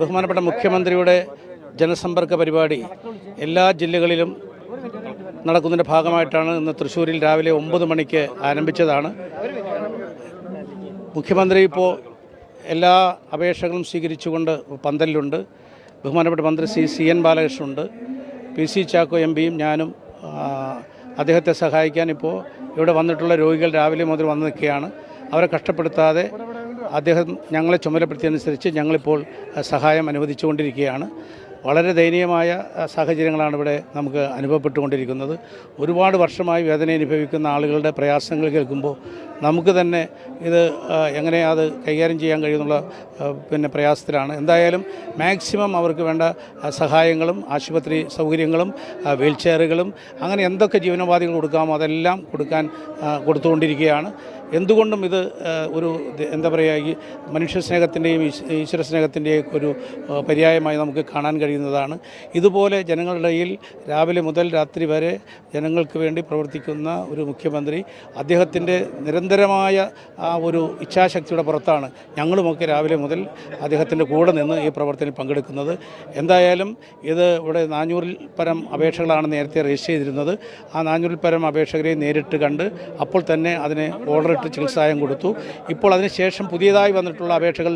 ബഹുമാനപ്പെട്ട മുഖ്യമന്ത്രിയുടെ ജനസമ്പർക്ക പരിപാടി എല്ലാ ജില്ലകളിലും നടക്കുന്നതിൻ്റെ ഭാഗമായിട്ടാണ് ഇന്ന് തൃശ്ശൂരിൽ രാവിലെ 9 മണിക്ക് ആരംഭിച്ചതാണ്. മുഖ്യമന്ത്രി ഇപ്പോൾ എല്ലാ അപേക്ഷകളും സ്വീകരിച്ചുകൊണ്ട് പന്തലിലുണ്ട്. ബഹുമാനപ്പെട്ട മന്ത്രി CN ബാലകൃഷ്ണനുണ്ട്. PC ചാക്കോ MPയും ഞാനും അദ്ദേഹത്തെ സഹായിക്കാൻ ഇപ്പോൾ ഇവിടെ വന്നിട്ടുള്ള രോഗികൾ രാവിലെ മുതൽ വന്ന് നിൽക്കുകയാണ്. അവരെ കഷ്ടപ്പെടുത്താതെ അദ്ദേഹം ഞങ്ങളെ ചുമതലപ്പെടുത്തിയതനുസരിച്ച് ഞങ്ങളിപ്പോൾ സഹായം അനുവദിച്ചുകൊണ്ടിരിക്കുകയാണ്. വളരെ ദയനീയമായ സാഹചര്യങ്ങളാണ് ഇവിടെ നമുക്ക് അനുഭവപ്പെട്ടുകൊണ്ടിരിക്കുന്നത്. ഒരുപാട് വർഷമായി വേദന അനുഭവിക്കുന്ന ആളുകളുടെ പ്രയാസങ്ങൾ കേൾക്കുമ്പോൾ നമുക്ക് തന്നെ ഇത് എങ്ങനെ അത് കൈകാര്യം ചെയ്യാൻ കഴിയുന്നുള്ള പ്രയാസത്തിലാണ്. എന്തായാലും മാക്സിമം അവർക്ക് വേണ്ട സഹായങ്ങളും ആശുപത്രി സൗകര്യങ്ങളും വീൽ ചെയറുകളും അങ്ങനെ എന്തൊക്കെ ജീവനോപാധികൾ കൊടുക്കാമോ അതെല്ലാം കൊടുത്തുകൊണ്ടിരിക്കുകയാണ്. എന്തുകൊണ്ടും ഇത് ഒരു എന്താ പറയുക, ഈ മനുഷ്യ സ്നേഹത്തിൻ്റെയും ഈശ്വര സ്നേഹത്തിൻ്റെയും ഒരു പര്യായമായി നമുക്ക് കാണാൻ കഴിയുന്നതാണ്. ഇതുപോലെ ജനങ്ങളുടെ ഇടയിൽ രാവിലെ മുതൽ രാത്രി വരെ ജനങ്ങൾക്ക് വേണ്ടി പ്രവർത്തിക്കുന്ന ഒരു മുഖ്യമന്ത്രി, അദ്ദേഹത്തിൻ്റെ നിരന്തരമായ ആ ഒരു ഇച്ഛാശക്തിയുടെ പുറത്താണ് ഞങ്ങളുമൊക്കെ രാവിലെ മുതൽ അദ്ദേഹത്തിൻ്റെ കൂടെ നിന്ന് ഈ പ്രവർത്തനത്തിൽ പങ്കെടുക്കുന്നത്. എന്തായാലും ഇത് ഇവിടെ 400-ൽ പരം അപേക്ഷകളാണ് നേരത്തെ രജിസ്റ്റർ ചെയ്തിരുന്നത്. ആ 400-ൽ പരം അപേക്ഷകരെ നേരിട്ട് കണ്ട് അപ്പോൾ തന്നെ അതിന് ഓർഡറിട്ട് ചികിത്സായം കൊടുത്തു. ഇപ്പോൾ അതിനുശേഷം പുതിയതായി വന്നിട്ടുള്ള അപേക്ഷകൾ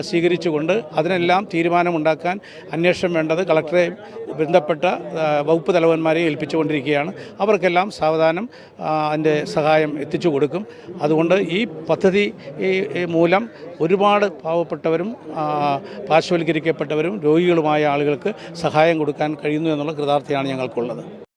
സ്വീകരിച്ചുകൊണ്ട് അതിനെല്ലാം തീരുമാനമുണ്ടാക്കാൻ അന്വേഷണം വേണ്ടത് കളക്ടറെ ബന്ധപ്പെട്ട വകുപ്പ് തലവന്മാരെ ഏൽപ്പിച്ചുകൊണ്ടിരിക്കുകയാണ്. അവർക്കെല്ലാം സാവധാനം അതിൻ്റെ സഹായം എത്തിച്ചു കൊടുക്കും. അതുകൊണ്ട് ഈ പദ്ധതി മൂലം ഒരുപാട് പാവപ്പെട്ടവരും പാർശ്വവൽക്കരിക്കപ്പെട്ടവരും രോഗികളുമായ ആളുകൾക്ക് സഹായം കൊടുക്കാൻ കഴിയുന്നു എന്നുള്ള കൃതാർത്ഥതയാണ് ഞങ്ങൾക്കുള്ളത്.